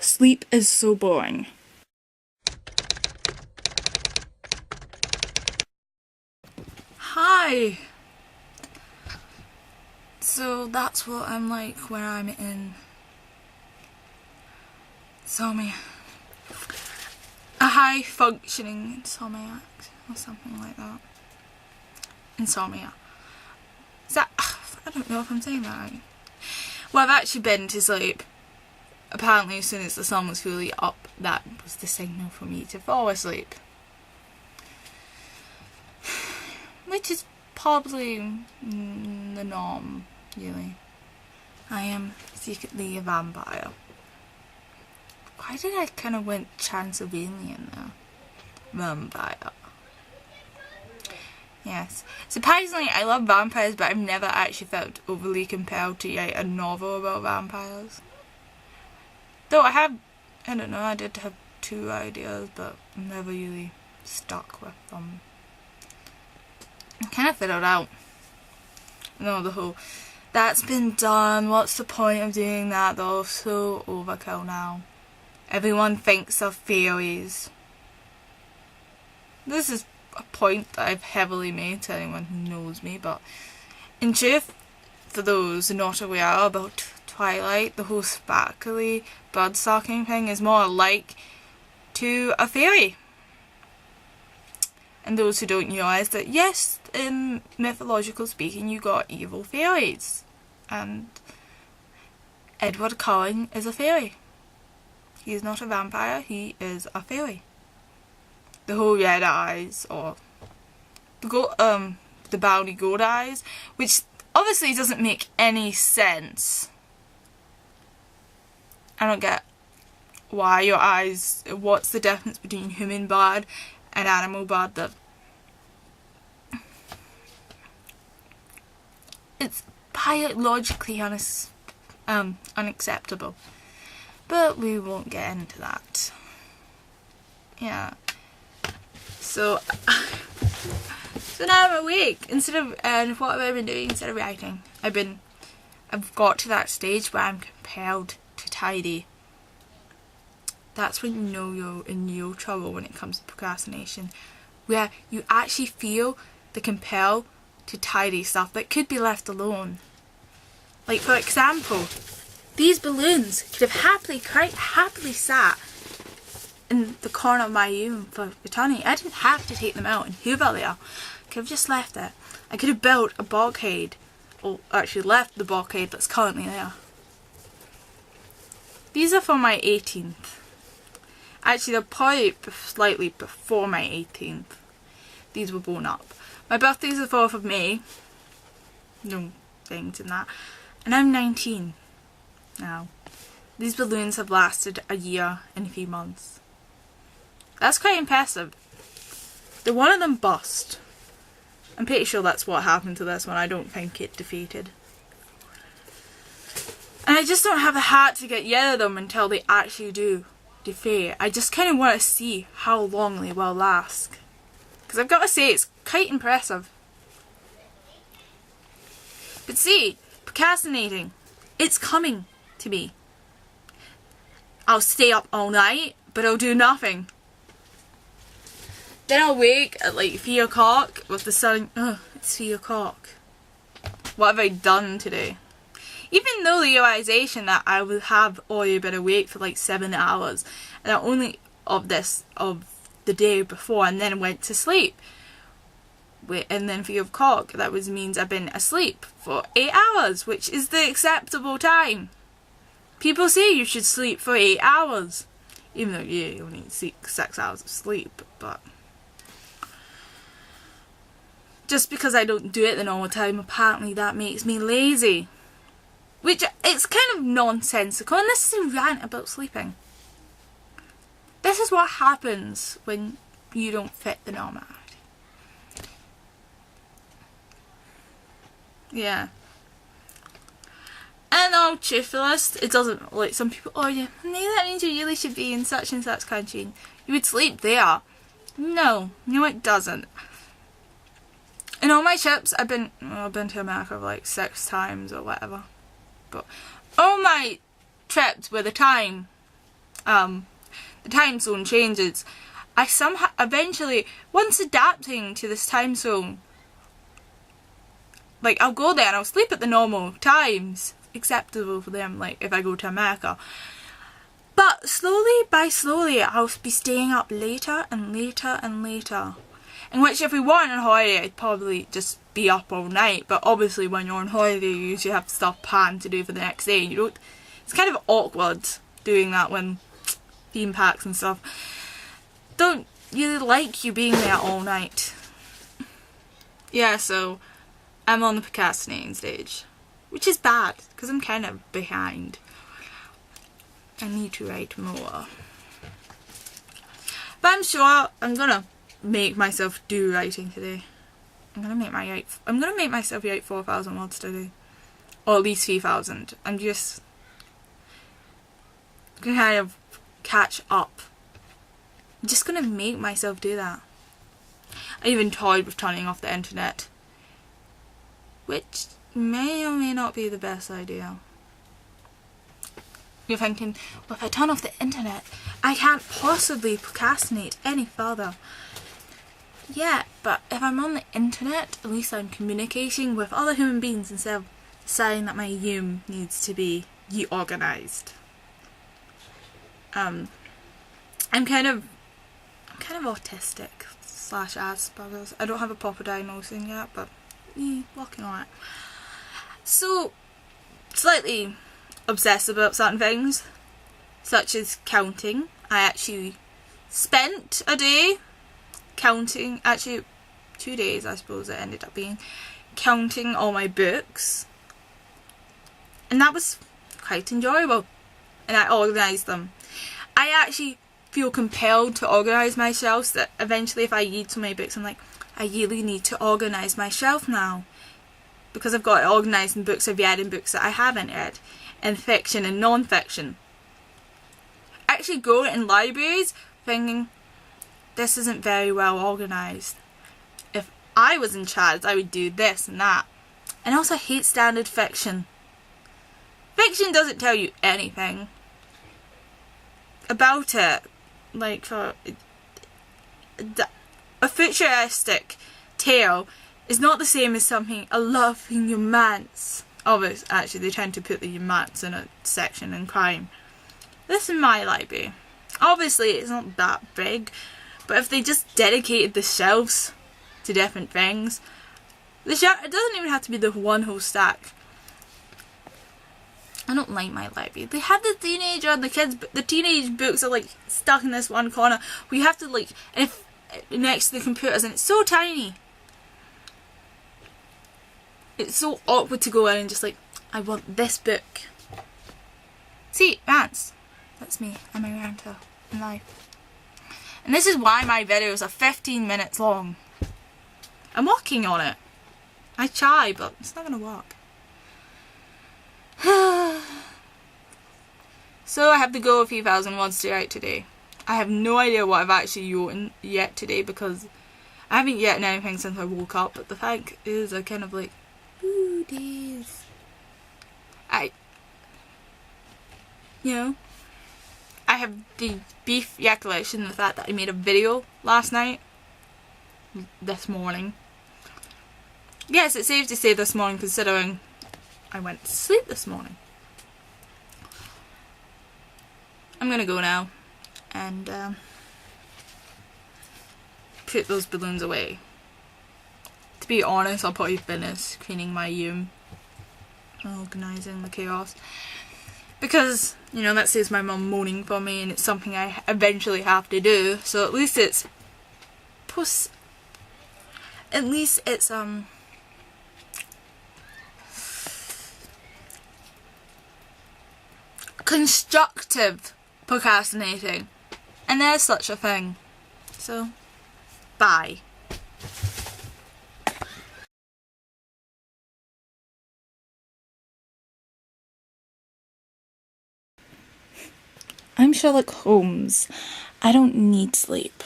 Sleep is so boring. Hi! So that's what I'm like when I'm in insomnia. A high functioning insomniac or something like that. Insomnia. Is that, I don't know if I'm saying that right. Well, I've actually been to sleep. Apparently as soon as the sun was fully up, that was the signal for me to fall asleep. Which is probably the norm, really. I am secretly a vampire. Why did I kind of went Transylvanian there? Vampire. Yes. Surprisingly, I love vampires, but I've never actually felt overly compelled to write a novel about vampires. Though I don't know, I did have 2 ideas, but I'm never really stuck with them. I kind of fiddled out. No, the whole, that's been done, what's the point of doing that, though, so overkill now. Everyone thinks of fairies. This is a point that I've heavily made to anyone who knows me, but in truth, for those not aware about Twilight, the whole sparkly blood-sucking thing is more like to a fairy. And those who don't realise that, yes, in mythological speaking, you got evil fairies. And Edward Cullen is a fairy. He is not a vampire, he is a fairy. The whole red eyes, or the browny gold eyes, which obviously doesn't make any sense. I don't get why your eyes, what's the difference between human blood and animal blood that it's biologically unacceptable. But we won't get into that. Yeah. So now I'm awake. Instead of what have I been doing instead of writing? I've got to that stage where I'm compelled to tidy. That's when you know you're in real trouble when it comes to procrastination, where you actually feel the compel to tidy stuff that could be left alone. Like, for example, these balloons could have quite happily sat in the corner of my room for eternity. I didn't have to take them out and hoover there. I could have just left it. I could have built a bulkhead, or actually left the bulkhead that's currently there. These are for my 18th. Actually, they're probably slightly before my 18th. These were blown up. My birthday's the 4th of May. No things in that. And I'm 19 now. These balloons have lasted a year and a few months. That's quite impressive. Did one of them bust? I'm pretty sure that's what happened to this one. I don't think it defeated. And I just don't have the heart to get rid of them until they actually do defeat. I just kind of want to see how long they will last. Because I've got to say, it's quite impressive. But see, procrastinating, it's coming to me. I'll stay up all night, but I'll do nothing. Then I'll wake at like 3 o'clock with the sun. Oh, it's 3 o'clock. What have I done today? Even though the realisation that I will have already been awake for like 7 hours, and I only of the day before, and then went to sleep. And then 3 o'clock, that means I've been asleep for 8 hours, which is the acceptable time. People say you should sleep for 8 hours, even though you only need 6 hours of sleep, but just because I don't do it the normal time, apparently that makes me lazy. Which, it's kind of nonsensical, and this is a rant about sleeping. This is what happens when you don't fit the normality. Yeah. And all truthfulest, it doesn't, like some people, oh yeah, that means you really should be in such and such country. You would sleep there. No, it doesn't. In all my trips, I've been to America like 6 times or whatever. But all my trips were the time the time zone changes, I somehow eventually, once adapting to this time zone, like I'll go there and I'll sleep at the normal times, acceptable for them, like if I go to America. But slowly, I'll be staying up later and later and later. In which, if we weren't on holiday, I'd probably just be up all night. But obviously, when you're on holiday, you usually have stuff planned to do for the next day. You don't. It's kind of awkward doing that when theme parks and stuff don't really like you being there all night. Yeah, so I'm on the procrastinating stage, which is bad because I'm kind of behind. I need to write more. But I'm sure I'm gonna make myself do writing today. I'm gonna make myself write 4,000 words today. Or at least 3,000. I'm just gonna kind of catch up. I'm just gonna make myself do that. I even toyed with turning off the internet, which may or may not be the best idea. You're thinking, well, if I turn off the internet, I can't possibly procrastinate any further. Yeah, but if I'm on the internet, at least I'm communicating with other human beings instead of deciding that my room needs to be organised. I'm kind of autistic / Asperger's. I don't have a proper diagnosis yet, but working on it. So, slightly obsessed about certain things, such as counting. I actually spent a day counting, actually 2 days I suppose it ended up being, counting all my books, and that was quite enjoyable, and I organised them. I actually feel compelled to organise my shelves, that eventually if I read so many books I'm like, I really need to organise my shelf now, because I've got it organised in books I've read and books that I haven't read, and fiction and non-fiction. I actually go in libraries thinking, this isn't very well organised. If I was in charge, I would do this and that. And I also hate standard fiction. Fiction doesn't tell you anything about it. Like, for a futuristic tale is not the same as something, a loving romance. Obviously, actually, they tend to put the romance in a section in crime. This is my library. Obviously, it's not that big, but if they just dedicated the shelves to different things, it doesn't even have to be the one whole stack. I don't like my library. They have the teenager and the teenage books are like stuck in this one corner. We have to like, if next to the computers, and it's so tiny. It's so awkward to go in and just like, I want this book. See, rants. That's me. I'm a ranter in life. And this is why my videos are 15 minutes long. I'm working on it. I try, but it's not going to work. So I have to go a few thousand words to write today. I have no idea what I've actually written yet today because I haven't written anything since I woke up. But the fact is, I kind of like, ooh, days. I have the brief recollection of the fact that I made a video last night. This morning. Yes, it's safe to say this morning considering I went to sleep this morning. I'm gonna go now and put those balloons away. To be honest, I'll probably finish cleaning my room and organising the chaos. Because, that saves my mum moaning for me and it's something I eventually have to do. So at least it's constructive procrastinating. And there's such a thing. So, bye. I'm Sherlock Holmes. I don't need sleep.